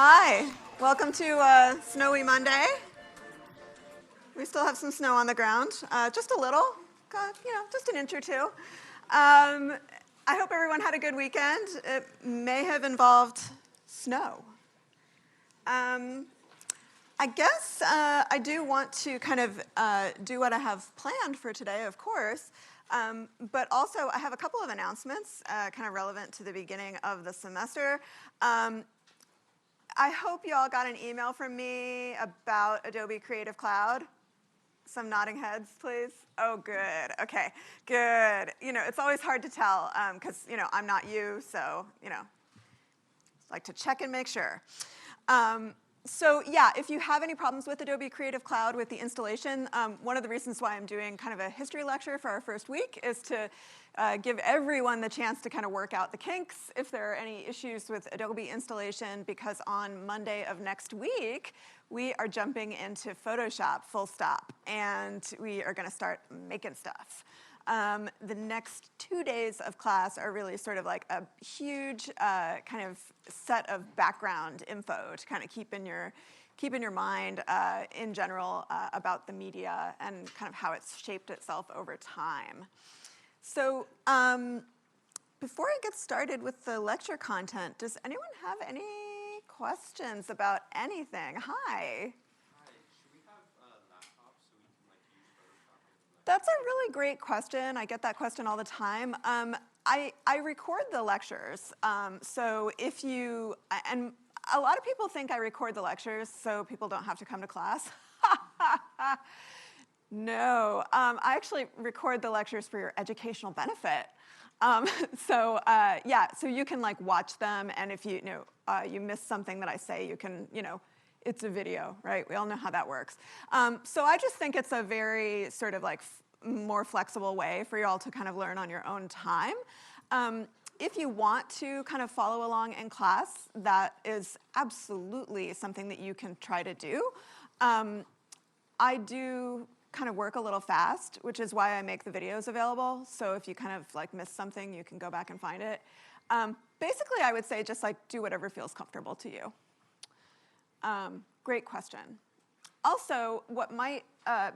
Hi, welcome to Snowy Monday. We still have some snow on the ground, just a little, just an inch or two. I hope everyone had a good weekend. It may have involved snow. I guess I do want to kind of do what I have planned for today, of course, but also I have a couple of announcements kind of relevant to the beginning of the semester. I hope you all got an email from me about Adobe Creative Cloud. Some nodding heads, please. Oh, good. Okay, good. It's always hard to tell because, I'm not you, so, like to check and make sure. So yeah, if you have any problems with Adobe Creative Cloud with the installation, one of the reasons why I'm doing kind of a history lecture for our first week is to give everyone the chance to kind of work out the kinks if there are any issues with Adobe installation, because on Monday of next week, we are jumping into Photoshop full stop, and we are going to start making stuff. The next 2 days of class are really sort of like a huge kind of set of background info to kind of keep in your mind in general about the media and kind of how it's shaped itself over time. So before I get started with the lecture content, does anyone have any questions about anything? Hi. That's a really great question. I get that question all the time. I record the lectures, so if you, and a lot of people think I record the lectures so people don't have to come to class. No, I actually record the lectures for your educational benefit. So you can like watch them, and if you miss something that I say, you can, it's a video, right? We all know how that works. So I just think it's a very sort of like more flexible way for you all to kind of learn on your own time. If you want to kind of follow along in class, that is absolutely something that you can try to do. I do kind of work a little fast, which is why I make the videos available. So if you kind of like miss something, you can go back and find it. Basically, I would say just like do whatever feels comfortable to you. Great question. Also, what might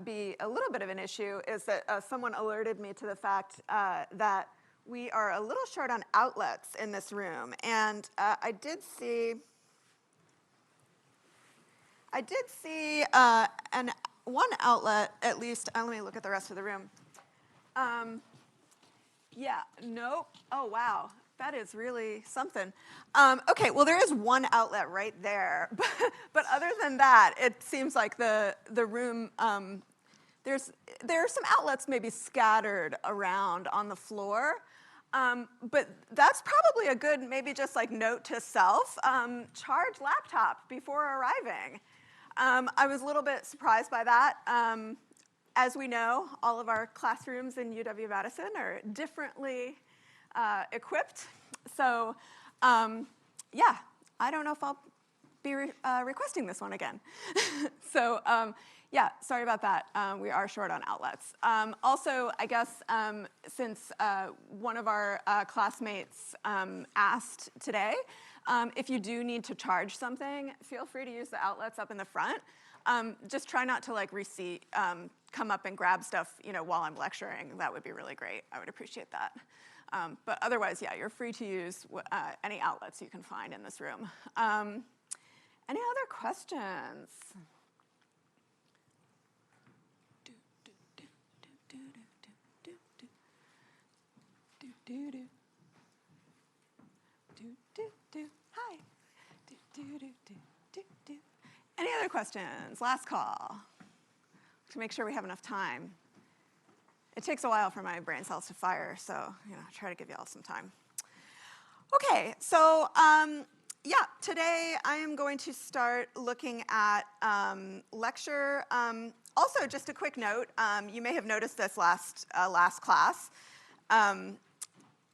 be a little bit of an issue is that someone alerted me to the fact that we are a little short on outlets in this room. And I did see one outlet, at least. Let me look at the rest of the room. Nope. Oh, wow. That is really something. Okay, well, there is one outlet right there. But other than that, it seems like the room, there are some outlets maybe scattered around on the floor. But that's probably a good, maybe just like note to self, charge laptop before arriving. I was a little bit surprised by that. As we know, all of our classrooms in UW-Madison are differently equipped. So, I don't know if I'll be requesting this one again. So, sorry about that. We are short on outlets. Also, I guess since one of our classmates asked today, if you do need to charge something, feel free to use the outlets up in the front. Just try not to like come up and grab stuff, while I'm lecturing. That would be really great. I would appreciate that. But otherwise, you're free to use any outlets you can find in this room. Any other questions? Hi. Any other questions? Last call to make sure we have enough time. It takes a while for my brain cells to fire, so try to give you all some time. Okay, so today I am going to start looking at lecture. Also, just a quick note, you may have noticed this last class.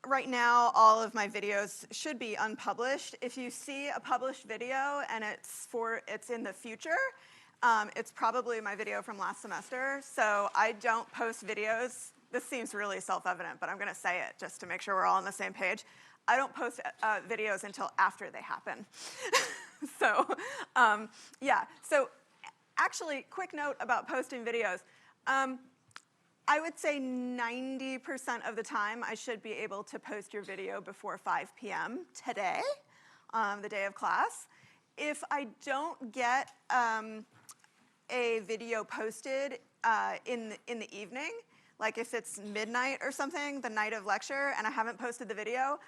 Right now, all of my videos should be unpublished. If you see a published video and it's in the future, it's probably my video from last semester. So I don't post videos. This seems really self-evident, but I'm going to say it just to make sure we're all on the same page. I don't post videos until after they happen. So, yeah. So, actually, quick note about posting videos. I would say 90% of the time I should be able to post your video before 5 p.m. today, the day of class. If I don't get a video posted in the evening, like if it's midnight or something, the night of lecture, and I haven't posted the video,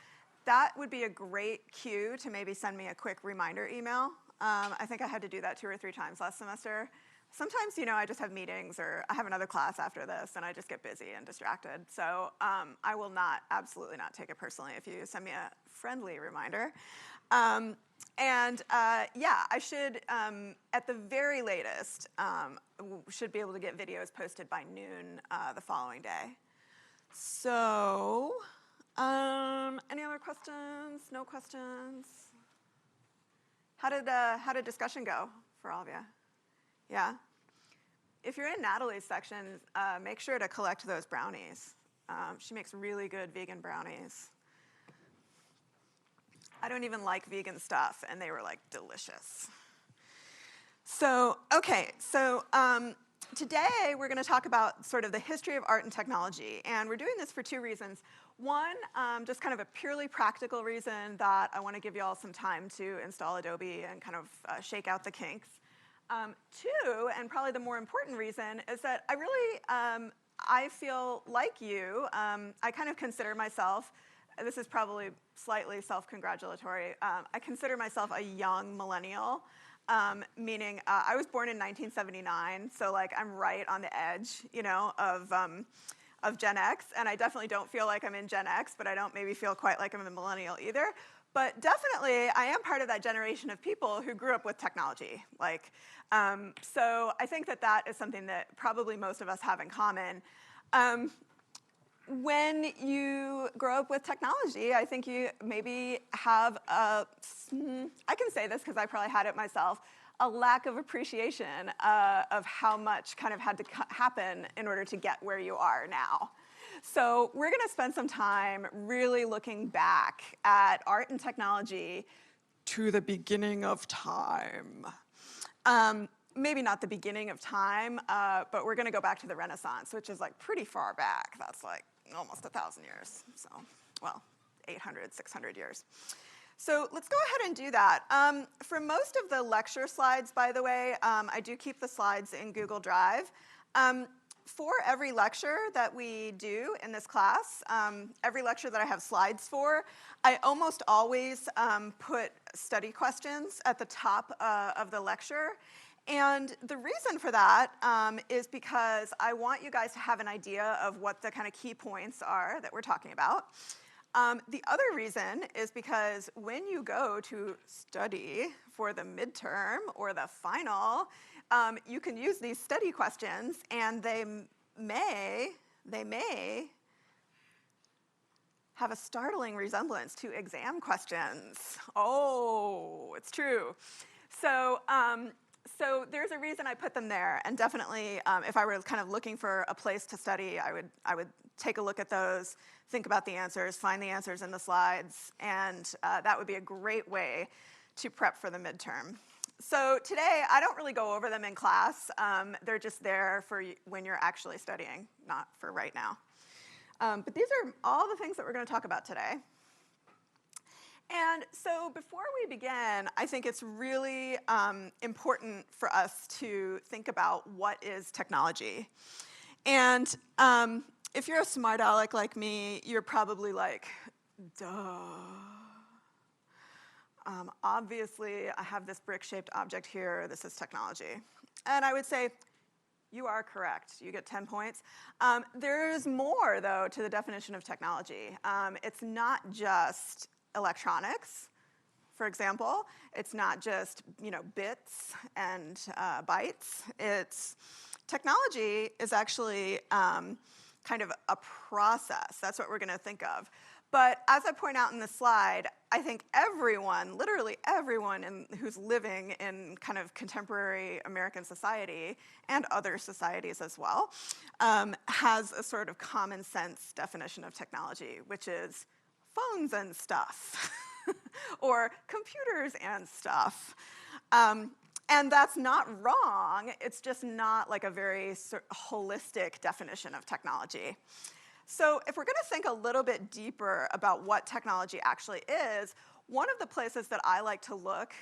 that would be a great cue to maybe send me a quick reminder email. I think I had to do that 2 or 3 times last semester. Sometimes, I just have meetings or I have another class after this and I just get busy and distracted. So I will absolutely not take it personally if you send me a friendly reminder. Yeah, I should, at the very latest, should be able to get videos posted by noon the following day. So, any other questions? No questions? How did discussion go for all of you? Yeah? If you're in Natalie's section, make sure to collect those brownies. She makes really good vegan brownies. I don't even like vegan stuff, and they were, like, delicious. So, okay, so today we're going to talk about sort of the history of art and technology, and we're doing this for 2 reasons. One, just kind of a purely practical reason that I want to give you all some time to install Adobe and kind of shake out the kinks. 2, and probably the more important reason, is that I really, I feel like you, I kind of consider myself, this is probably slightly self-congratulatory, I consider myself a young millennial, meaning I was born in 1979, so like I'm right on the edge, of Gen X, and I definitely don't feel like I'm in Gen X, but I don't maybe feel quite like I'm a millennial either. But definitely, I am part of that generation of people who grew up with technology. So I think that is something that probably most of us have in common. When you grow up with technology, I think you maybe have I can say this because I probably had it myself, a lack of appreciation of how much kind of had to happen in order to get where you are now. So we're going to spend some time really looking back at art and technology to the beginning of time. Maybe not the beginning of time, but we're going to go back to the Renaissance, which is like pretty far back. That's like almost 1,000 years. So, well, 800, 600 years. So let's go ahead and do that. For most of the lecture slides, by the way, I do keep the slides in Google Drive. For every lecture that we do in this class, every lecture that I have slides for, I almost always put study questions at the top of the lecture. And the reason for that is because I want you guys to have an idea of what the kind of key points are that we're talking about. The other reason is because when you go to study for the midterm or the final, you can use these study questions, and they may have a startling resemblance to exam questions. Oh, it's true. So there's a reason I put them there, and definitely, if I were kind of looking for a place to study, I would take a look at those, think about the answers, find the answers in the slides, and that would be a great way to prep for the midterm. So today, I don't really go over them in class. They're just there for when you're actually studying, not for right now. But these are all the things that we're going to talk about today. And so before we begin, I think it's really important for us to think about what is technology. And if you're a smart aleck like me, you're probably like, duh. Obviously, I have this brick-shaped object here. This is technology. And I would say, you are correct. You get 10 points. There's more, though, to the definition of technology. It's not just electronics, for example. It's not just, bits and bytes. Technology is actually kind of a process. That's what we're going to think of. But as I point out in the slide, I think everyone, literally everyone who's living in kind of contemporary American society and other societies as well, has a sort of common sense definition of technology, which is phones and stuff, or computers and stuff. And that's not wrong, it's just not like a very holistic definition of technology. So if we're gonna think a little bit deeper about what technology actually is, one of the places that I like to look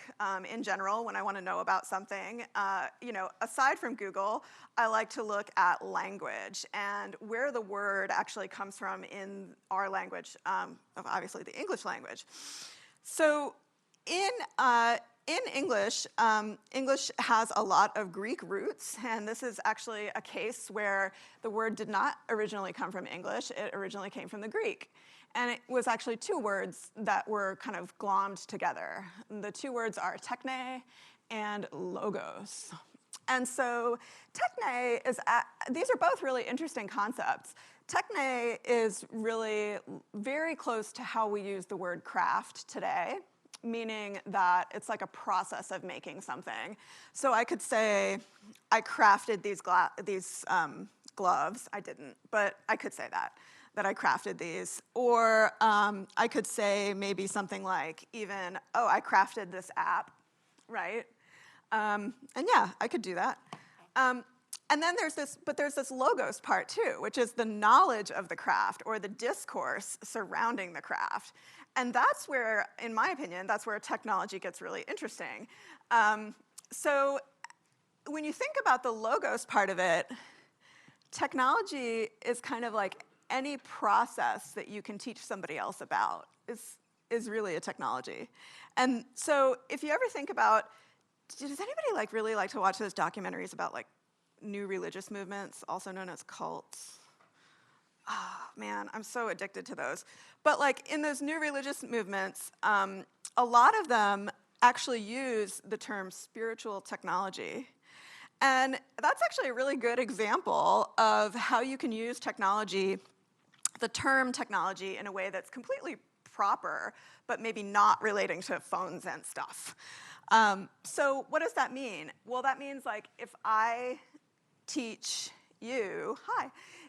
in general when I want to know about something, aside from Google, I like to look at language and where the word actually comes from in our language, obviously the English language. So in English, English has a lot of Greek roots, and this is actually a case where the word did not originally come from English, it originally came from the Greek. And it was actually two words that were kind of glommed together. The two words are techne and logos. And so techne is, these are both really interesting concepts. Techne is really very close to how we use the word craft today, meaning that it's like a process of making something. So I could say, I crafted these gloves. I didn't, but I could say that I crafted these. Or I could say maybe something like even, oh, I crafted this app, right? And yeah, I could do that. And then there's this logos part too, which is the knowledge of the craft or the discourse surrounding the craft. And that's where, in my opinion, that's where technology gets really interesting. So when you think about the logos part of it, technology is kind of like any process that you can teach somebody else about is really a technology. And so if you ever think about, does anybody really like to watch those documentaries about like new religious movements, also known as cults? Oh man, I'm so addicted to those. But like in those new religious movements, a lot of them actually use the term spiritual technology. And that's actually a really good example of how you can use technology, the term technology, in a way that's completely proper, but maybe not relating to phones and stuff. So what does that mean? Well, that means like if I teach you,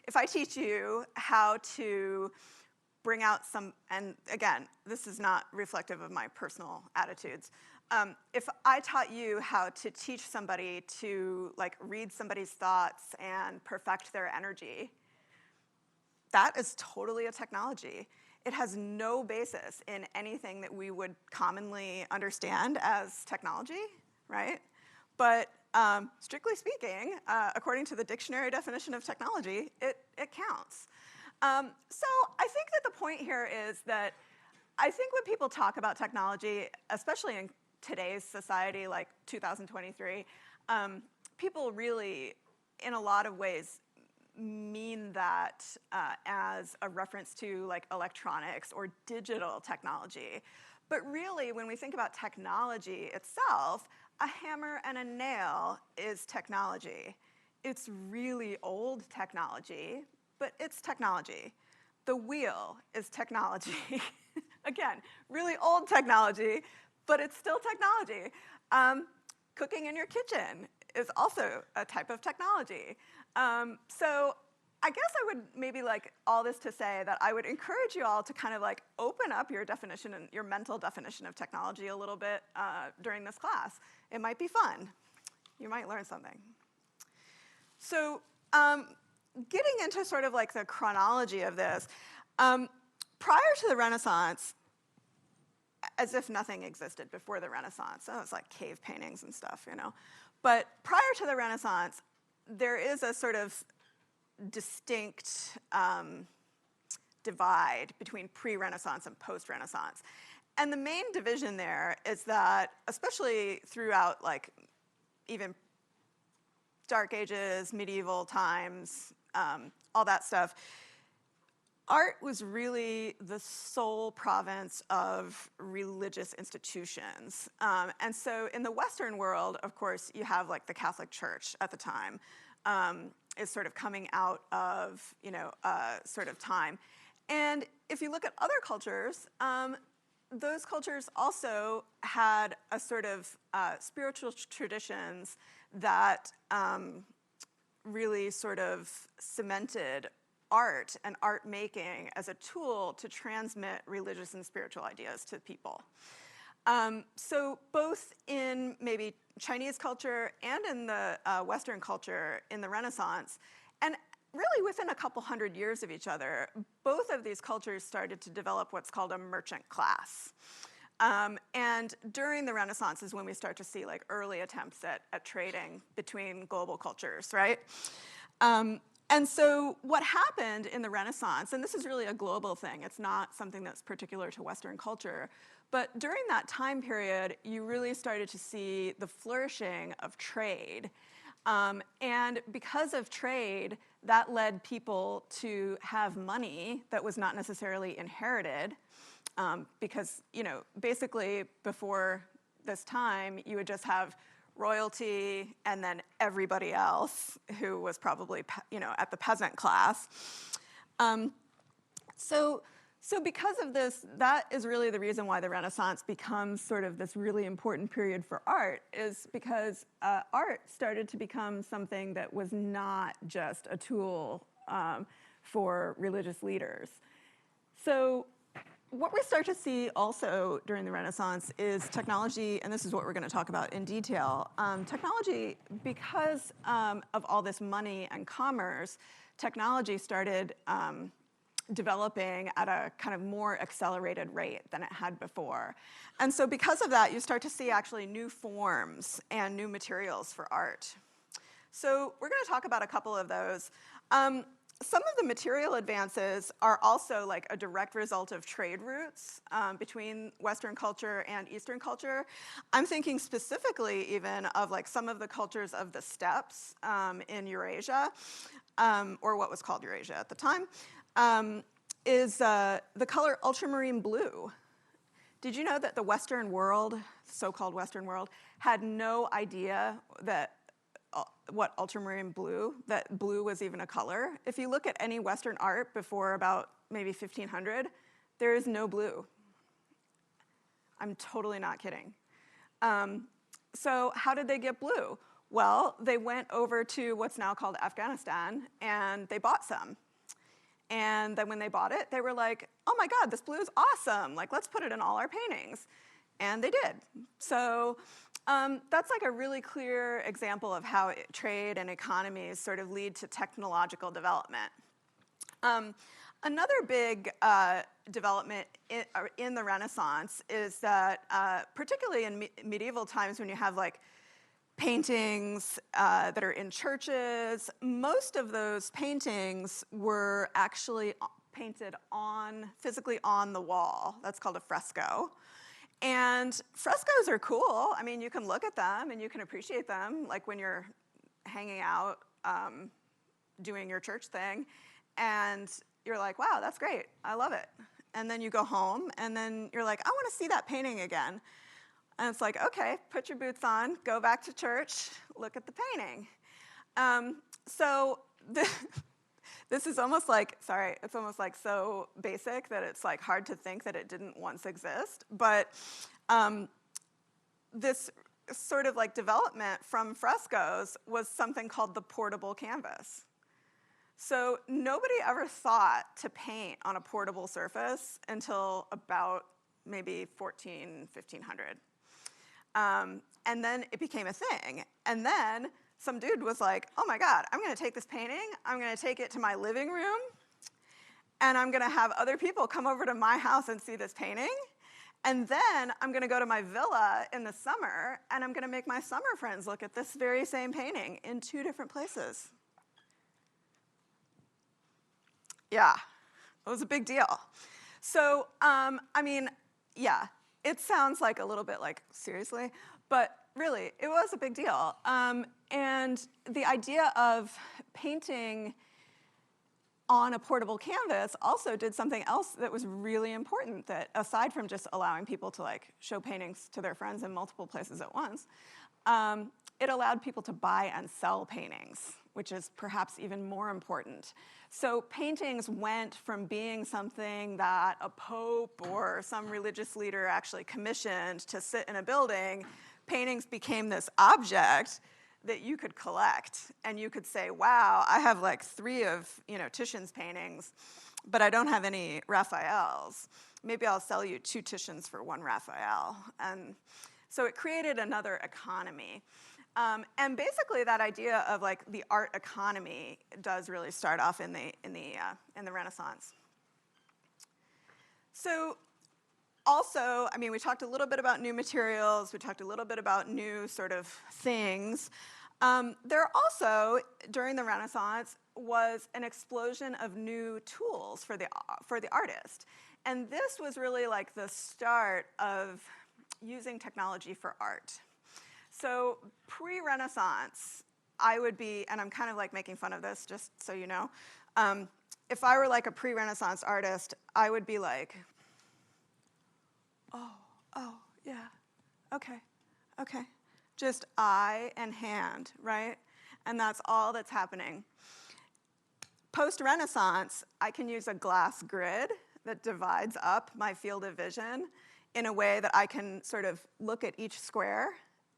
if I teach you how to bring out some, and again, this is not reflective of my personal attitudes. If I taught you how to teach somebody to like read somebody's thoughts and perfect their energy, that is totally a technology. It has no basis in anything that we would commonly understand as technology, right? But strictly speaking, according to the dictionary definition of technology, it counts. So I think that the point here is that I think when people talk about technology, especially in today's society, like 2023, people really, in a lot of ways, mean that as a reference to like electronics or digital technology. But really, when we think about technology itself, a hammer and a nail is technology. It's really old technology, but it's technology. The wheel is technology. Again, really old technology, but it's still technology. Cooking in your kitchen is also a type of technology. So I guess I would maybe like all this to say that I would encourage you all to kind of like open up your definition and your mental definition of technology a little bit during this class. It might be fun. You might learn something. So getting into sort of like the chronology of this, prior to the Renaissance, as if nothing existed before the Renaissance. So it's like cave paintings and stuff, you know. But prior to the Renaissance, there is a sort of distinct divide between pre-Renaissance and post-Renaissance. And the main division there is that, especially throughout like even Dark Ages, medieval times, all that stuff, art was really the sole province of religious institutions. And so in the Western world, of course, you have like the Catholic Church at the time is sort of coming out of, sort of time. And if you look at other cultures, those cultures also had a sort of spiritual traditions that really sort of cemented art and art making as a tool to transmit religious and spiritual ideas to people. So both in maybe Chinese culture and in the Western culture in the Renaissance, and really within a couple hundred years of each other, both of these cultures started to develop what's called a merchant class. And during the Renaissance is when we start to see like early attempts at trading between global cultures, right? And so what happened in the Renaissance, and this is really a global thing, it's not something that's particular to Western culture, but during that time period, you really started to see the flourishing of trade. And because of trade, that led people to have money that was not necessarily inherited, because, you know, basically before this time, you would just have royalty and then everybody else who was probably, you know, at the peasant class. So because of this, that is really the reason why the Renaissance becomes sort of this really important period for art, is because art started to become something that was not just a tool for religious leaders. So what we start to see also during the Renaissance is technology, and this is what we're going to talk about in detail. Technology, because of all this money and commerce, technology started developing at a kind of more accelerated rate than it had before. And so because of that, you start to see actually new forms and new materials for art. So we're going to talk about a couple of those. Some of the material advances are also like a direct result of trade routes between Western culture and Eastern culture. I'm thinking specifically even of like some of the cultures of the steppes in Eurasia, or what was called Eurasia at the time, is the color ultramarine blue. Did you know that the Western world, so-called Western world, had no idea that what ultramarine blue, that blue was even a color? If you look at any Western art before about maybe 1500, there is no blue. I'm totally not kidding. So how did they get blue? Well, they went over to what's now called Afghanistan, and they bought some. And then when they bought it, they were like, oh my God, this blue is awesome. Like, let's put it in all our paintings. And they did. So that's like a really clear example of how trade and economies sort of lead to technological development. Another big development in the Renaissance is that, particularly in medieval times when you have like paintings that are in churches, most of those paintings were actually painted physically on the wall. That's called a fresco. And frescoes are cool. I mean, you can look at them and you can appreciate them, like when you're hanging out, doing your church thing, and you're like, wow, that's great, I love it. And then you go home, and then you're like, I want to see that painting again. And it's like, okay, put your boots on, go back to church, look at the painting. So this is almost like, sorry, it's almost like so basic that it's like hard to think that it didn't once exist. But this sort of like development from frescoes was something called the portable canvas. So nobody ever thought to paint on a portable surface until about maybe 1500. And then it became a thing. And then some dude was like, oh my God, I'm going to take this painting, I'm going to take it to my living room, and I'm going to have other people come over to my house and see this painting. And then I'm going to go to my villa in the summer, and I'm going to make my summer friends look at this very same painting in 2 different places. Yeah, it was a big deal. So, I mean, yeah, it sounds like a little bit like, seriously, but really, it was a big deal. And the idea of painting on a portable canvas also did something else that was really important, that aside from just allowing people to like show paintings to their friends in multiple places at once, it allowed people to buy and sell paintings, which is perhaps even more important. So paintings went from being something that a pope or some religious leader actually commissioned to sit in a building. Paintings became this object that you could collect, and you could say, wow, I have like 3 of Titian's paintings, but I don't have any Raphael's. Maybe I'll sell you 2 Titians for 1 Raphael. And so it created another economy. And basically that idea of like the art economy does really start off in the Renaissance. So also, I mean, we talked a little bit about new materials, we talked a little bit about new sort of things. There also, during the Renaissance, was an explosion of new tools for the artist. And this was really like the start of using technology for art. So pre-Renaissance, I would be, and I'm kind of like making fun of this, just so you know, if I were like a pre-Renaissance artist, I would be like, oh, yeah, okay. Just eye and hand, right? And that's all that's happening. Post-Renaissance, I can use a glass grid that divides up my field of vision in a way that I can sort of look at each square,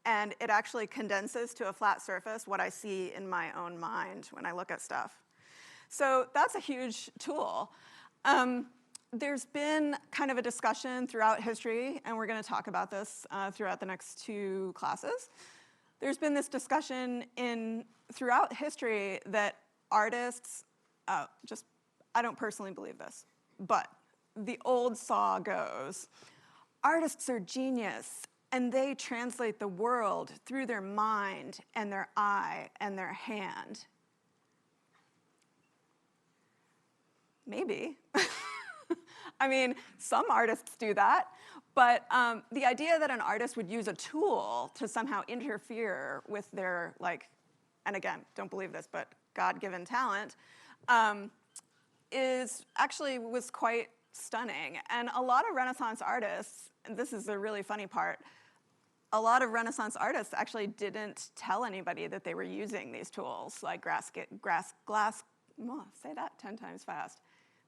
and it actually condenses to a flat surface what I see in my own mind when I look at stuff. So that's a huge tool. There's been kind of a discussion throughout history, and we're going to talk about this throughout the next 2 classes. There's been this discussion throughout history that artists, I don't personally believe this, but the old saw goes, artists are genius, and they translate the world through their mind and their eye and their hand. Maybe. I mean, some artists do that, but the idea that an artist would use a tool to somehow interfere with their, like, and again, don't believe this, but God-given talent, was quite stunning. And a lot of Renaissance artists, and this is the really funny part, a lot of Renaissance artists actually didn't tell anybody that they were using these tools, like say that 10 times fast.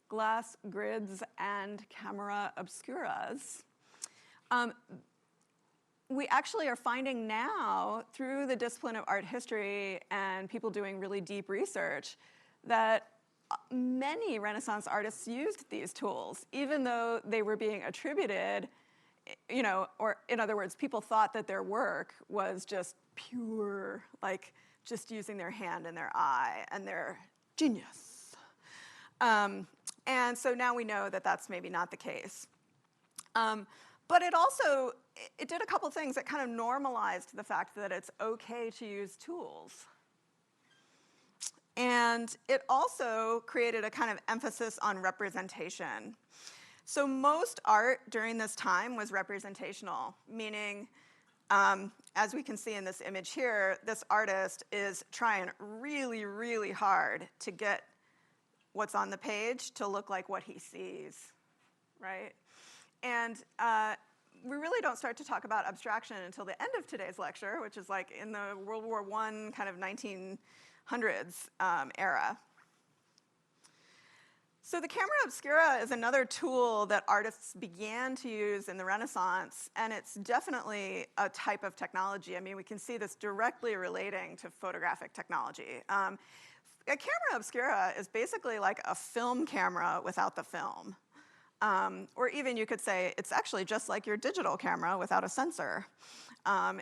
Glass grids and camera obscuras. We actually are finding now, through the discipline of art history and people doing really deep research, that many Renaissance artists used these tools, even though they were being attributed, or in other words, people thought that their work was just pure, like just using their hand and their eye and their genius. And so now we know that that's maybe not the case. But it did a couple things that kind of normalized the fact that it's okay to use tools. And it also created a kind of emphasis on representation. So most art during this time was representational, meaning, as we can see in this image here, this artist is trying really, really hard to get what's on the page to look like what he sees, right? And we really don't start to talk about abstraction until the end of today's lecture, which is like in the World War I kind of 1900s era. So the camera obscura is another tool that artists began to use in the Renaissance, and it's definitely a type of technology. I mean, we can see this directly relating to photographic technology. A camera obscura is basically like a film camera without the film. Or even you could say it's actually just like your digital camera without a sensor.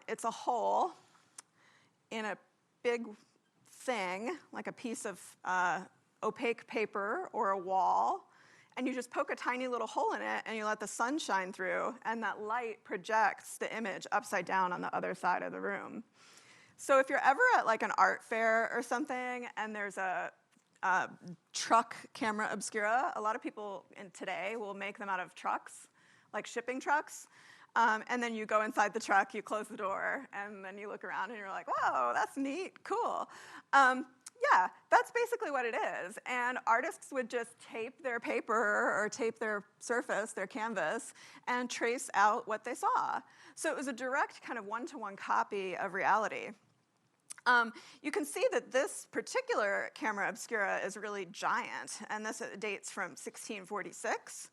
It's a hole in a big thing, like a piece of opaque paper or a wall, and you just poke a tiny little hole in it and you let the sun shine through, and that light projects the image upside down on the other side of the room. So if you're ever at like an art fair or something and there's a truck camera obscura, a lot of people today will make them out of trucks, like shipping trucks. And then you go inside the truck, you close the door, and then you look around and you're like, whoa, that's neat, cool. Yeah, that's basically what it is. And artists would just tape their paper or tape their surface, their canvas, and trace out what they saw. So it was a direct kind of one-to-one copy of reality. You can see that this particular camera obscura is really giant, and this dates from 1646.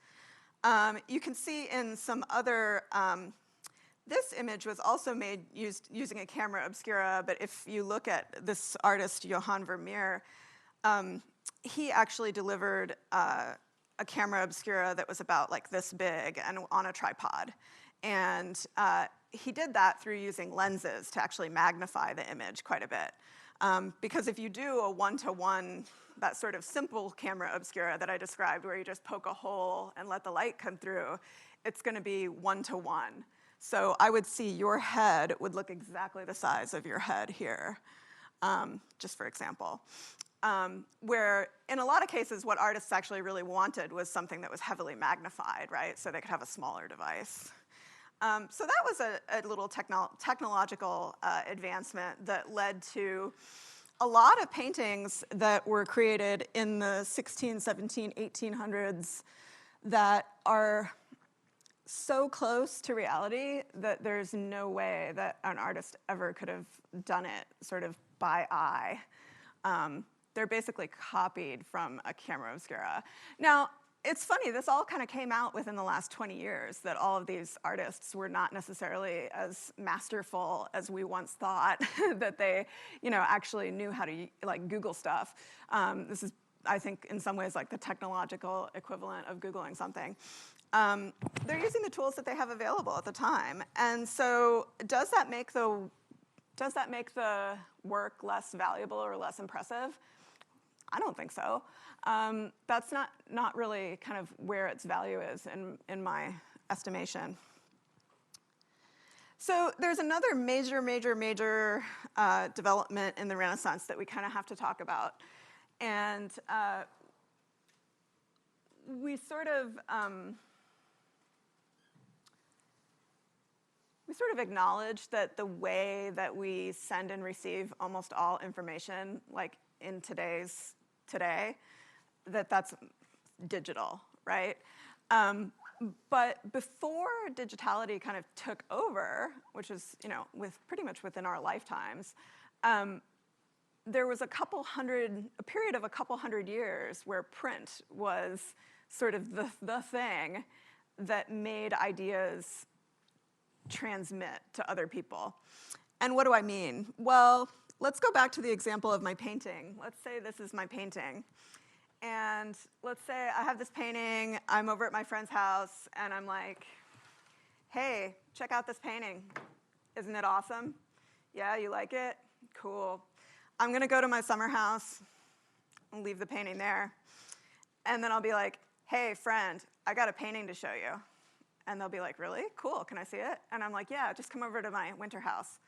You can see in some other This image was also made using a camera obscura, but if you look at this artist, Johann Vermeer, he actually delivered a camera obscura that was about like this big and on a tripod. And he did that through using lenses to actually magnify the image quite a bit. Because if you do a one-to-one, that sort of simple camera obscura that I described, where you just poke a hole and let the light come through, it's going to be one-to-one. So I would see your head would look exactly the size of your head here, just for example. Where in a lot of cases, what artists actually really wanted was something that was heavily magnified, right? So they could have a smaller device. So that was a little technological advancement that led to a lot of paintings that were created in the 16, 17, 1800s that are so close to reality that there's no way that an artist ever could have done it sort of by eye. They're basically copied from a camera obscura. Now, it's funny, this all kind of came out within the last 20 years, that all of these artists were not necessarily as masterful as we once thought, that they, actually knew how to like Google stuff. This is, I think, in some ways like the technological equivalent of Googling something. They're using the tools that they have available at the time. And so does that make the work less valuable or less impressive? I don't think so. That's not really kind of where its value is in my estimation. So there's another major development in the Renaissance that we kind of have to talk about. And we sort of acknowledge that the way that we send and receive almost all information, like in today, that's digital, right? But before digitality kind of took over, which is, pretty much within our lifetimes, there was a period of a couple hundred years where print was sort of the thing that made ideas transmit to other people. And what do I mean? Well, let's go back to the example of my painting. Let's say this is my painting. And let's say I have this painting, I'm over at my friend's house, and I'm like, hey, check out this painting. Isn't it awesome? Yeah, you like it? Cool. I'm going to go to my summer house and leave the painting there. And then I'll be like, hey, friend, I got a painting to show you. And they'll be like, really? Cool, can I see it? And I'm like, yeah, just come over to my winter house.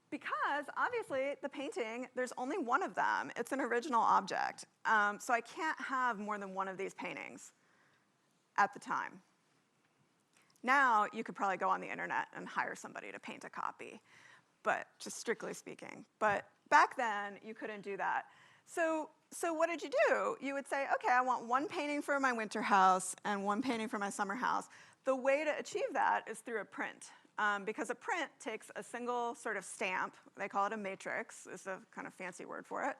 Because obviously the painting, there's only one of them. It's an original object. So I can't have more than one of these paintings at the time. Now you could probably go on the internet and hire somebody to paint a copy, but just strictly speaking. But back then you couldn't do that. So what did you do? You would say, okay, I want one painting for my winter house and one painting for my summer house. The way to achieve that is through a print. Because a print takes a single sort of stamp, they call it a matrix, is a kind of fancy word for it,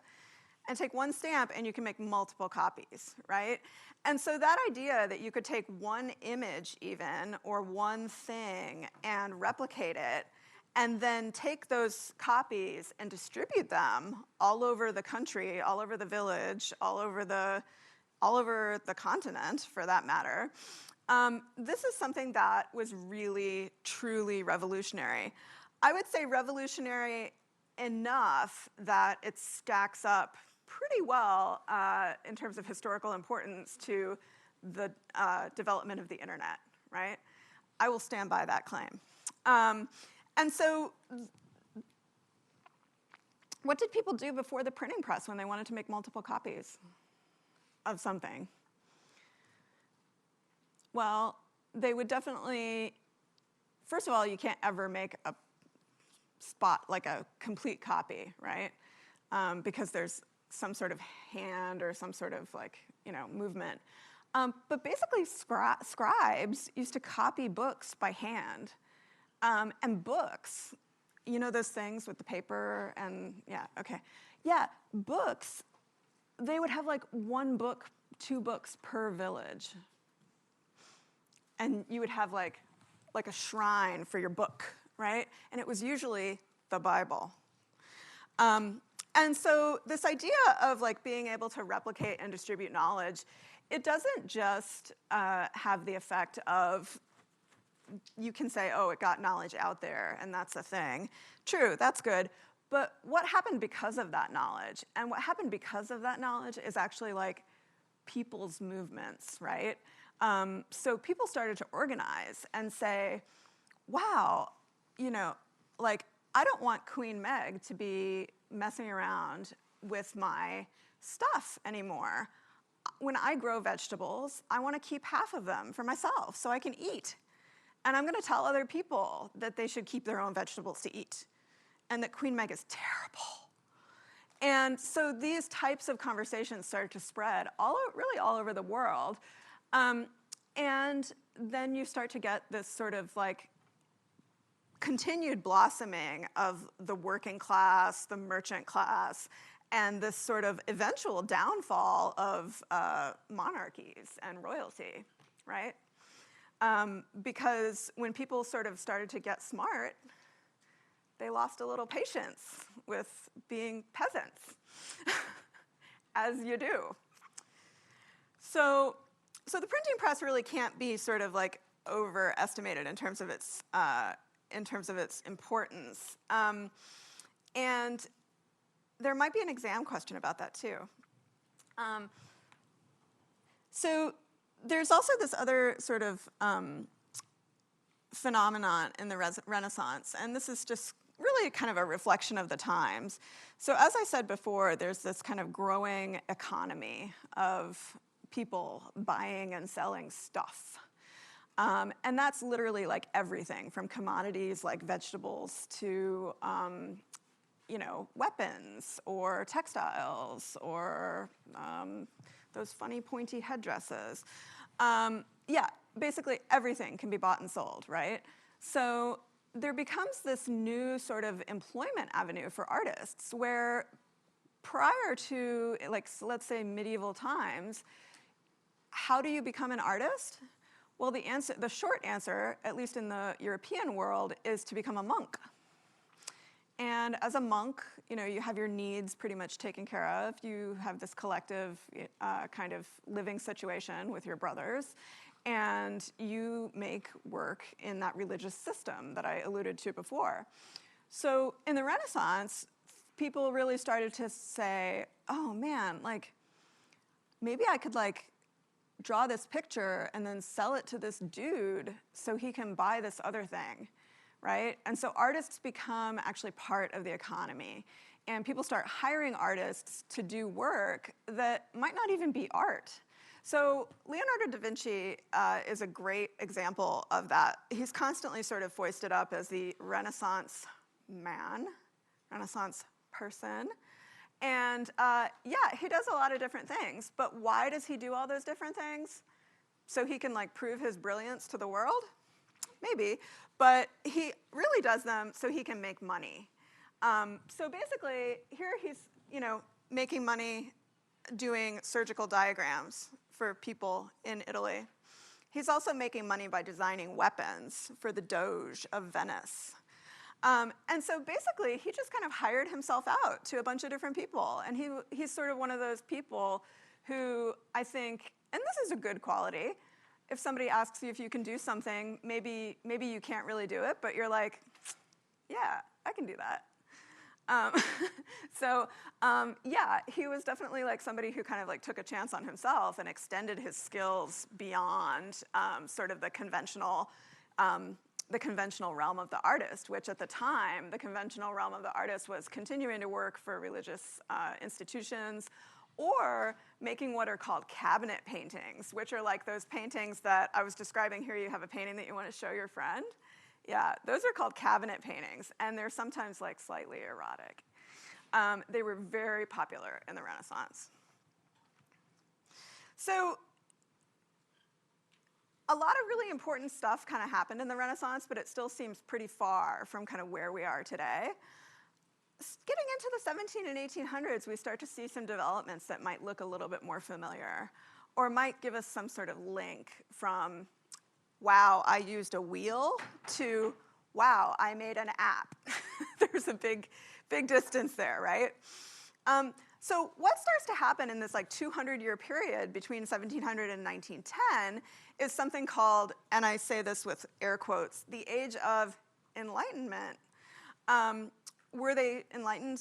and take one stamp and you can make multiple copies, right? And so that idea that you could take one image even, or one thing, and replicate it, and then take those copies and distribute them all over the country, all over the village, all over the continent, for that matter. This is something that was really, truly revolutionary. I would say revolutionary enough that it stacks up pretty well in terms of historical importance to the development of the internet, right? I will stand by that claim. And so what did people do before the printing press when they wanted to make multiple copies of something? Well, they would definitely, first of all, you can't ever make a like a complete copy, right? Because there's some sort of hand or some sort of movement. But basically, scribes used to copy books by hand. And books, those things with the paper and, books, they would have like one book, 2 books per village. And you would have like like a shrine for your book, right? And it was usually the Bible. And so this idea of like being able to replicate and distribute knowledge, it doesn't just have the effect of, you can say, oh, it got knowledge out there, and that's a thing. True, that's good. But what happened because of that knowledge? And what happened because of that knowledge is actually like people's movements, right? So people started to organize and say, wow, you know, like, I don't want Queen Meg to be messing around with my stuff anymore. When I grow vegetables, I want to keep half of them for myself so I can eat. And I'm going to tell other people that they should keep their own vegetables to eat, and that Queen Meg is terrible. And so these types of conversations started to spread really all over the world. And then you start to get this sort of like continued blossoming of the working class, the merchant class, and this sort of eventual downfall of monarchies and royalty, right? Because when people sort of started to get smart, they lost a little patience with being peasants, as you do. So the printing press really can't be sort of like overestimated in terms of its importance. And there might be an exam question about that too. So there's also this other sort of phenomenon in the Renaissance, and this is just really kind of a reflection of the times. So as I said before, there's this kind of growing economy of people buying and selling stuff. And that's literally like everything from commodities like vegetables to, you know, weapons or textiles or those funny pointy headdresses. Yeah, basically everything can be bought and sold, right? So there becomes this new sort of employment avenue for artists where prior to, like, let's say medieval times, how do you become an artist? Well, the short answer, at least in the European world, is to become a monk. And as a monk, you know, you have your needs pretty much taken care of. You have this collective kind of living situation with your brothers, and you make work in that religious system that I alluded to before. So in the Renaissance, people really started to say, oh man, like, maybe I could like draw this picture and then sell it to this dude so he can buy this other thing, right? And so artists become actually part of the economy. And people start hiring artists to do work that might not even be art. So Leonardo da Vinci is a great example of that. He's constantly sort of foisted up as the Renaissance man, Renaissance person. And yeah, he does a lot of different things. But why does he do all those different things? So he can like prove his brilliance to the world? Maybe. But he really does them so he can make money. So basically, here he's, you know, making money doing surgical diagrams for people in Italy. He's also making money by designing weapons for the Doge of Venice. And so basically, he just kind of hired himself out to a bunch of different people. And he's sort of one of those people who I think, and this is a good quality, if somebody asks you if you can do something, maybe you can't really do it, but you're like, yeah, I can do that. Yeah, he was definitely like somebody who kind of like took a chance on himself and extended his skills beyond sort of the conventional realm of the artist, which at the time, the conventional realm of the artist was continuing to work for religious institutions or making what are called cabinet paintings, which are like those paintings that I was describing here. You have a painting that you want to show your friend. Yeah, those are called cabinet paintings, and they're sometimes like slightly erotic. They were very popular in the Renaissance. So a lot of really important stuff kind of happened in the Renaissance, but it still seems pretty far from kind of where we are today. Getting into the 17 and 1800s, we start to see some developments that might look a little bit more familiar or might give us some sort of link from wow, I used a wheel, to, wow, I made an app. There's a big distance there, right? So what starts to happen in this like 200-year period between 1700 and 1910 is something called, and I say this with air quotes, the age of Enlightenment. Were they enlightened?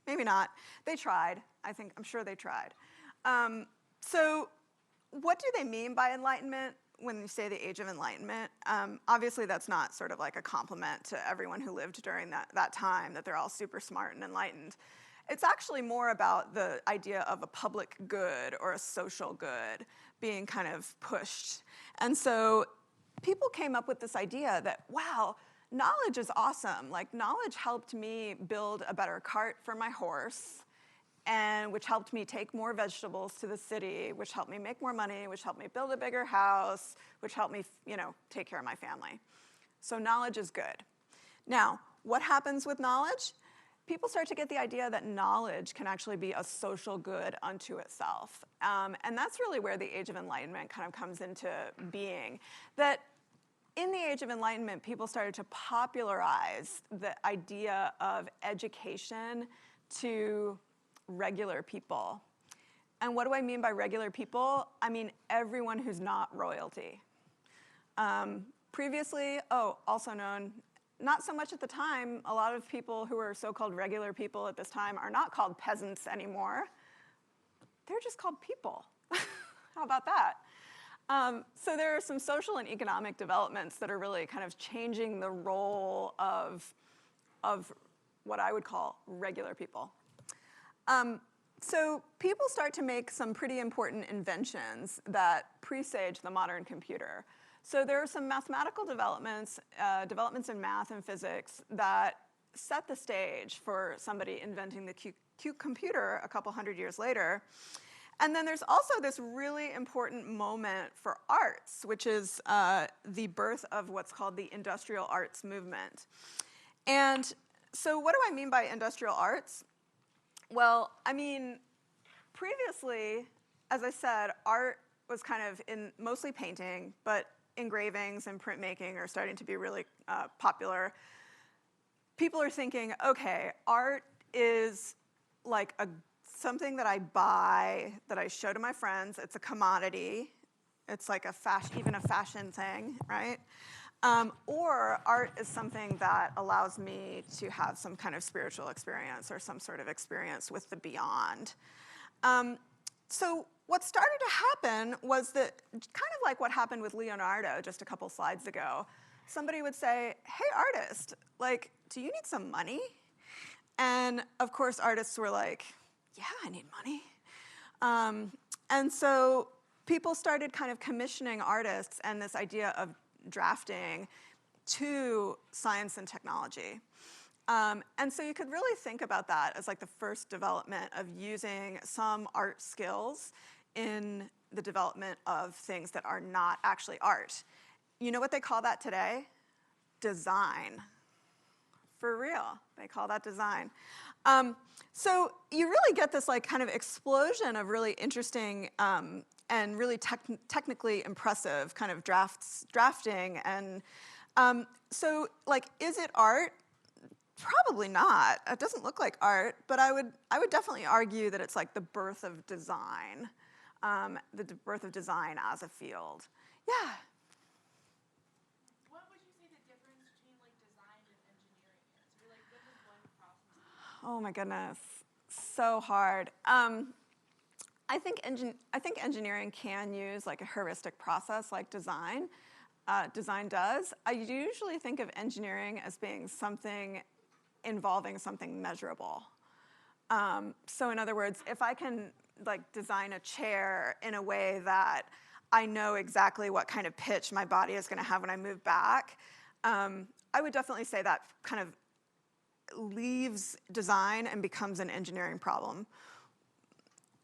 Maybe not. They tried. I'm sure they tried. So what do they mean by Enlightenment when you say the age of Enlightenment? Obviously, that's not sort of like a compliment to everyone who lived during that time, that they're all super smart and enlightened. It's actually more about the idea of a public good or a social good being kind of pushed. And so people came up with this idea that, wow, knowledge is awesome. Like, knowledge helped me build a better cart for my horse, and which helped me take more vegetables to the city, which helped me make more money, which helped me build a bigger house, which helped me, take care of my family. So knowledge is good. Now, what happens with knowledge? People start to get the idea that knowledge can actually be a social good unto itself. And that's really where the Age of Enlightenment kind of comes into being. That in the Age of Enlightenment, people started to popularize the idea of education to regular people. And what do I mean by regular people? I mean everyone who's not royalty. Previously, also known, not so much at the time, a lot of people who were so-called regular people at this time are not called peasants anymore. They're just called people. How about that? So there are some social and economic developments that are really kind of changing the role of what I would call regular people. So people start to make some pretty important inventions that presage the modern computer. So there are some mathematical developments in math and physics that set the stage for somebody inventing the computer a couple hundred years later. And then there's also this really important moment for arts, which is the birth of what's called the industrial arts movement. And so what do I mean by industrial arts? Well, I mean, previously, as I said, art was kind of in mostly painting, but engravings and printmaking are starting to be really popular. People are thinking, okay, art is like something that I buy, that I show to my friends. It's a commodity. It's like even a fashion thing, right? Or art is something that allows me to have some kind of spiritual experience or some sort of experience with the beyond. So what started to happen was that, kind of like what happened with Leonardo just a couple slides ago, somebody would say, hey, artist, like, do you need some money? And of course, artists were like, yeah, I need money. And so people started kind of commissioning artists and this idea of drafting to science and technology. And so you could really think about that as like the first development of using some art skills in the development of things that are not actually art. You know what they call that today? Design. For real, they call that design. So you really get this like kind of explosion of really interesting and really technically impressive kind of drafting. And so like, is it art? Probably not. It doesn't look like art, but I would definitely argue that it's like the birth of design, the birth of design as a field. Yeah. What would you say the difference between like design and engineering is? Or like when does one cross into? Oh my goodness, so hard. I think engineering can use like a heuristic process like design. Design does. I usually think of engineering as being something involving something measurable. So in other words, if I can like design a chair in a way that I know exactly what kind of pitch my body is going to have when I move back, I would definitely say that kind of leaves design and becomes an engineering problem.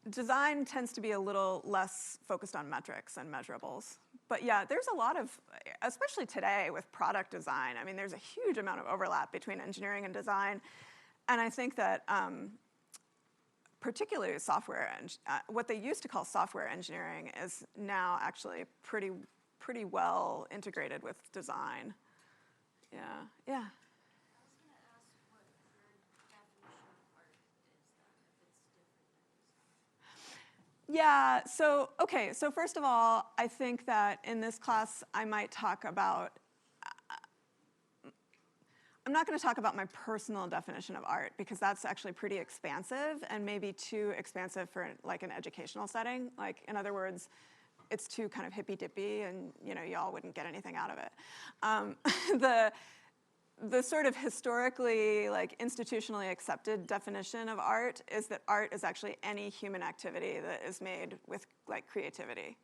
Design tends to be a little less focused on metrics and measurables. But yeah, there's a lot of, especially today with product design, I mean, there's a huge amount of overlap between engineering and design. And I think that particularly software, what they used to call software engineering is now actually pretty pretty well integrated with design. Yeah, yeah. I was going to ask what your definition of art is then, if it's different than design. Yeah, so, okay, so first of all, I think that in this class I might talk about, I'm not going to talk about my personal definition of art because that's actually pretty expansive and maybe too expansive for like an educational setting. Like, in other words, it's too kind of hippy-dippy and, you know, y'all wouldn't get anything out of it. The sort of historically, like institutionally accepted definition of art is that art is actually any human activity that is made with like creativity.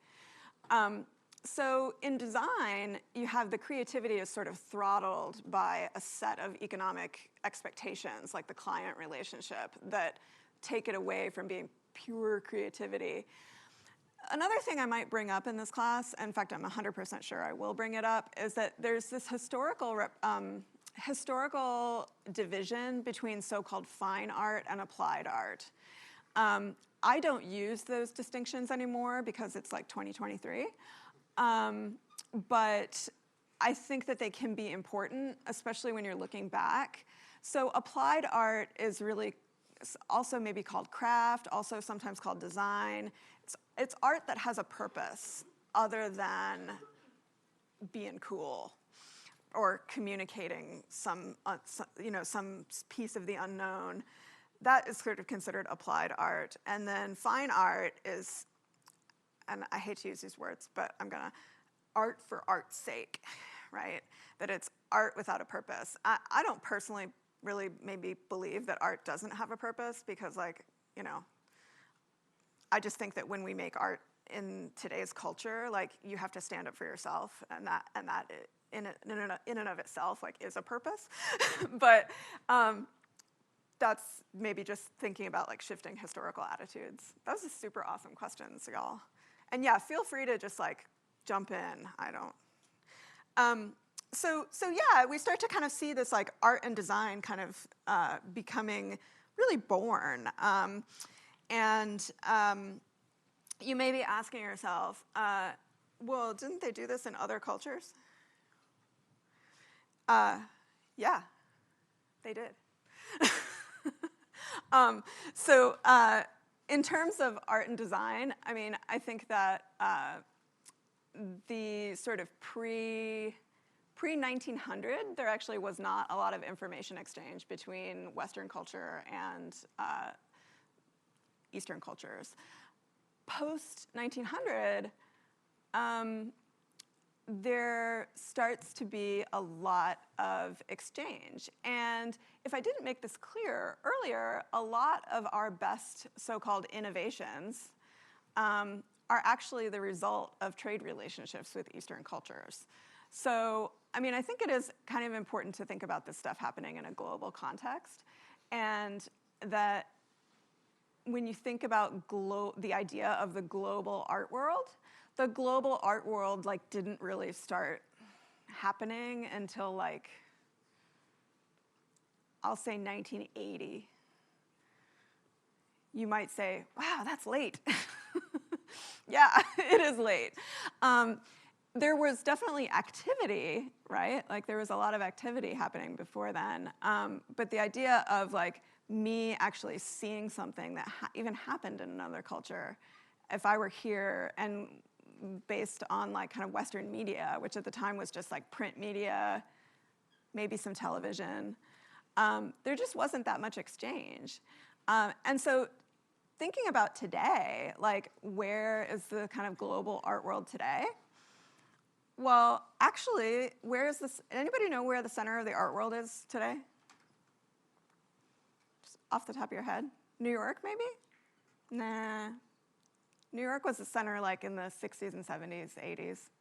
So in design, you have the creativity is sort of throttled by a set of economic expectations, like the client relationship, that take it away from being pure creativity. Another thing I might bring up in this class, in fact, I'm 100% sure I will bring it up, is that there's this historical division between so-called fine art and applied art. I don't use those distinctions anymore because it's like 2023. But I think that they can be important, especially when you're looking back. So applied art is really also maybe called craft, also sometimes called design. It's art that has a purpose other than being cool or communicating some piece of the unknown. That is sort of considered applied art. And then fine art is, and I hate to use these words, but I'm gonna, art for art's sake, right? That it's art without a purpose. I don't personally really maybe believe that art doesn't have a purpose because, like, you know, I just think that when we make art in today's culture, like, you have to stand up for yourself, and that in and of itself, like, is a purpose. But that's maybe just thinking about, like, shifting historical attitudes. That was a super awesome questions, y'all. And yeah, feel free to just, like, jump in. I don't. So yeah, we start to kind of see this, like, art and design kind of becoming really born. You may be asking yourself, well, didn't they do this in other cultures? Yeah, they did. In terms of art and design, I mean, I think that the sort of pre-1900, there actually was not a lot of information exchange between Western culture and Eastern cultures. Post-1900, there starts to be a lot of exchange. And if I didn't make this clear earlier, a lot of our best so-called innovations are actually the result of trade relationships with Eastern cultures. So, I mean, I think it is kind of important to think about this stuff happening in a global context, and that when you think about the idea of the global art world, the global art world, like, didn't really start happening until, like, I'll say 1980. You might say, wow, that's late. Yeah, it is late. There was definitely activity, right? Like, there was a lot of activity happening before then. But the idea of, like, me actually seeing something that even happened in another culture, if I were here and based on, like, kind of Western media, which at the time was just, like, print media, maybe some television, there just wasn't that much exchange. And so thinking about today, like, where is the kind of global art world today? Well, actually, where is this? Anybody know where the center of the art world is today? Just off the top of your head? New York, maybe? Nah. New York was the center, like, in the 60s and 70s, 80s.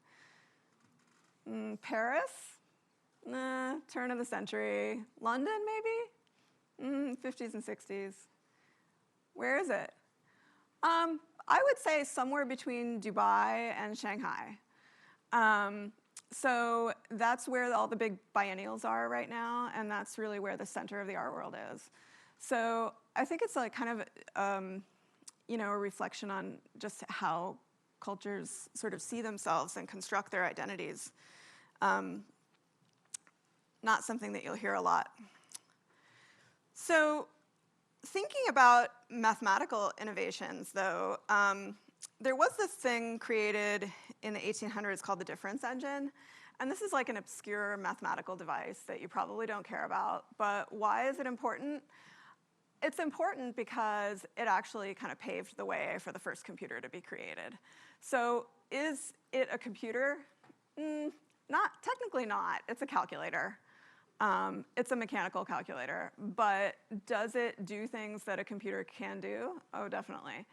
Paris? Nah, turn of the century. London, maybe? 50s and 60s. Where is it? I would say somewhere between Dubai and Shanghai. So that's where all the big biennials are right now, and that's really where the center of the art world is. So I think it's, like, kind of, a reflection on just how cultures sort of see themselves and construct their identities. Not something that you'll hear a lot. So thinking about mathematical innovations, though, there was this thing created in the 1800s called the difference engine. And this is like an obscure mathematical device that you probably don't care about. But why is it important? It's important because it actually kind of paved the way for the first computer to be created. So is it a computer? Technically not. It's a calculator. It's a mechanical calculator. But does it do things that a computer can do? Oh, definitely.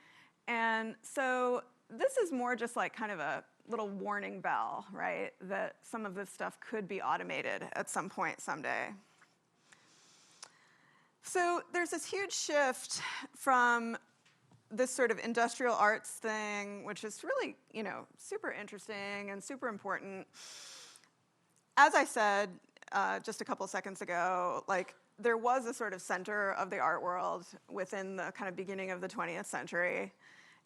And so this is more just like kind of a little warning bell, right? That some of this stuff could be automated at some point someday. So there's this huge shift from this sort of industrial arts thing, which is really, super interesting and super important. As I said just a couple seconds ago, like there was a sort of center of the art world within the kind of beginning of the 20th century,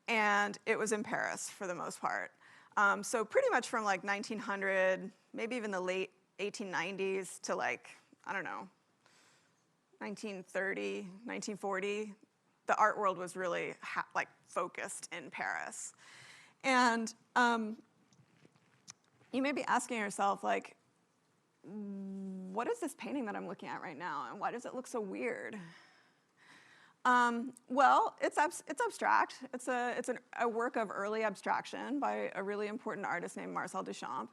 and it was in Paris for the most part. So pretty much from like 1900, maybe even the late 1890s to like, I don't know, 1930, 1940, the art world was really like focused in Paris. And you may be asking yourself, like, what is this painting that I'm looking at right now, and why does it look so weird? Well, it's abstract. It's a work of early abstraction by a really important artist named Marcel Duchamp.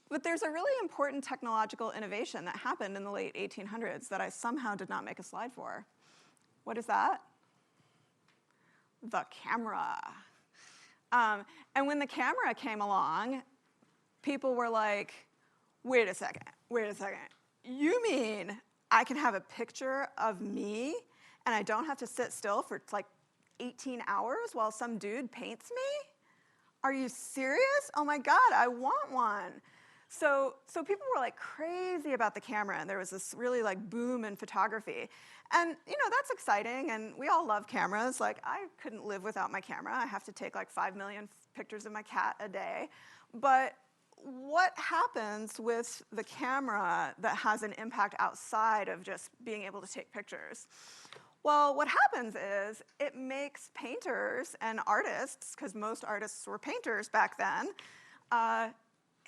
But there's a really important technological innovation that happened in the late 1800s that I somehow did not make a slide for. What is that? The camera. And when the camera came along, people were like, wait a second. You mean I can have a picture of me and I don't have to sit still for like 18 hours while some dude paints me? Are you serious? Oh my God, I want one. So people were like crazy about the camera, and there was this really like boom in photography. And that's exciting, and we all love cameras. Like I couldn't live without my camera. I have to take like 5 million pictures of my cat a day. But what happens with the camera that has an impact outside of just being able to take pictures? Well, what happens is it makes painters and artists, because most artists were painters back then,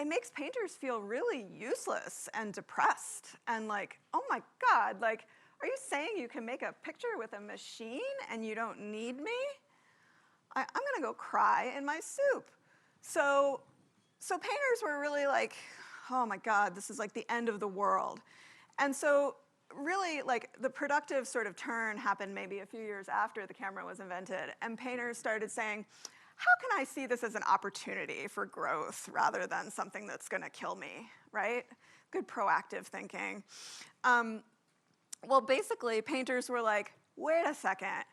it makes painters feel really useless and depressed and like, oh my God, like, are you saying you can make a picture with a machine and you don't need me? I'm gonna go cry in my soup. So painters were really like, oh my God, this is like the end of the world. And so really like the productive sort of turn happened maybe a few years after the camera was invented, and painters started saying, how can I see this as an opportunity for growth rather than something that's gonna kill me, right? Good proactive thinking. Well, basically painters were like, wait a second,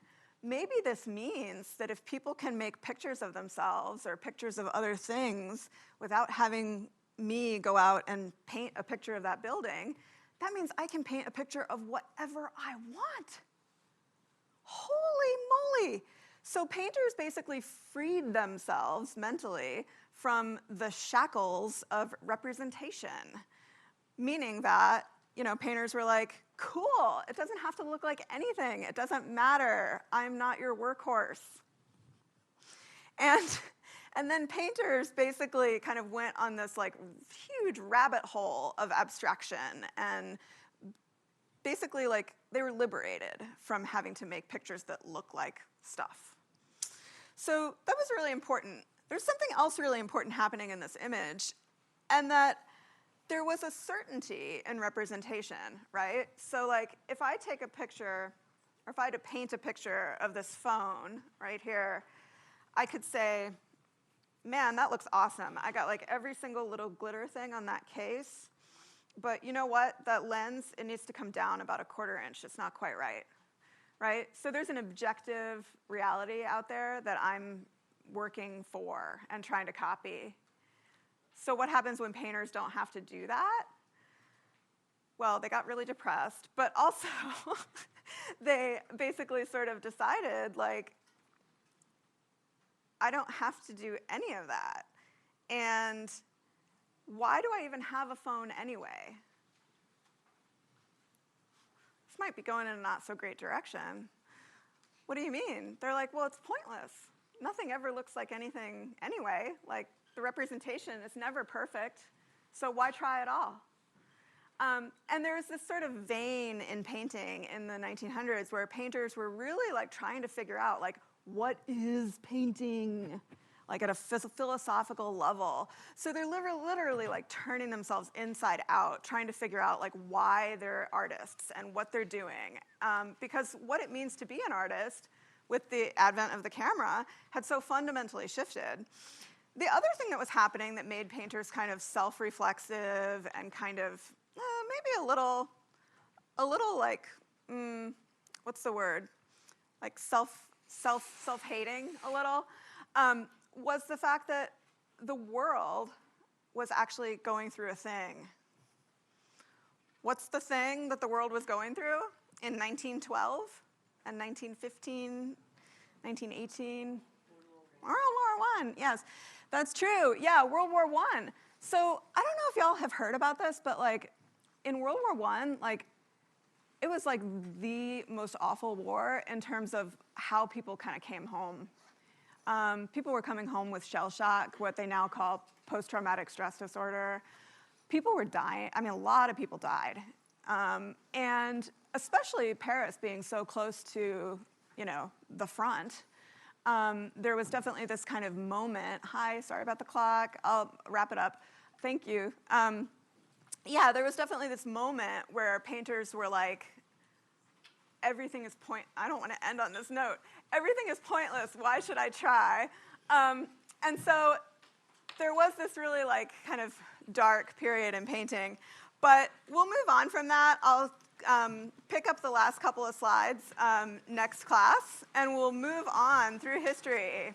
maybe this means that if people can make pictures of themselves or pictures of other things without having me go out and paint a picture of that building, that means I can paint a picture of whatever I want. Holy moly. So painters basically freed themselves mentally from the shackles of representation, meaning that, painters were like, cool, it doesn't have to look like anything. It doesn't matter. I'm not your workhorse. And then painters basically kind of went on this like huge rabbit hole of abstraction, and basically like they were liberated from having to make pictures that look like stuff. So that was really important. There's something else really important happening in this image, and that there was a certainty in representation, right? So like if I take a picture, or if I had to paint a picture of this phone right here, I could say, man, that looks awesome. I got like every single little glitter thing on that case, but you know what? That lens, it needs to come down about 1/4 inch. It's not quite right. Right? So there's an objective reality out there that I'm working for and trying to copy. So what happens when painters don't have to do that? Well, they got really depressed, but also they basically sort of decided, like, I don't have to do any of that. And why do I even have a phone anyway? This might be going in a not so great direction. What do you mean? They're like, well, it's pointless. Nothing ever looks like anything anyway. Like, the representation is never perfect, so why try at all? And there was this sort of vein in painting in the 1900s where painters were really like trying to figure out, like, what is painting? Like at a philosophical level. So they're literally like turning themselves inside out, trying to figure out like why they're artists and what they're doing. Because what it means to be an artist with the advent of the camera had so fundamentally shifted. The other thing that was happening that made painters kind of self-reflexive and kind of maybe a little like, what's the word? Like self-hating a little, was the fact that the world was actually going through a thing. What's the thing that the world was going through in 1912 and 1915, 1918? World War I, yes, that's true. Yeah, World War I. So I don't know if y'all have heard about this, but like in World War I, like it was like the most awful war in terms of how people kind of came home. People were coming home with shell shock, what they now call post-traumatic stress disorder. People were dying. I mean, a lot of people died. And especially Paris being so close to, you know, the front, there was definitely this kind of moment. Hi, sorry about the clock. I'll wrap it up. Thank you. Yeah, there was definitely this moment where painters were like, everything is I don't want to end on this note. Everything is pointless. Why should I try? And so there was this really like kind of dark period in painting. But we'll move on from that. I'll pick up the last couple of slides next class, and we'll move on through history.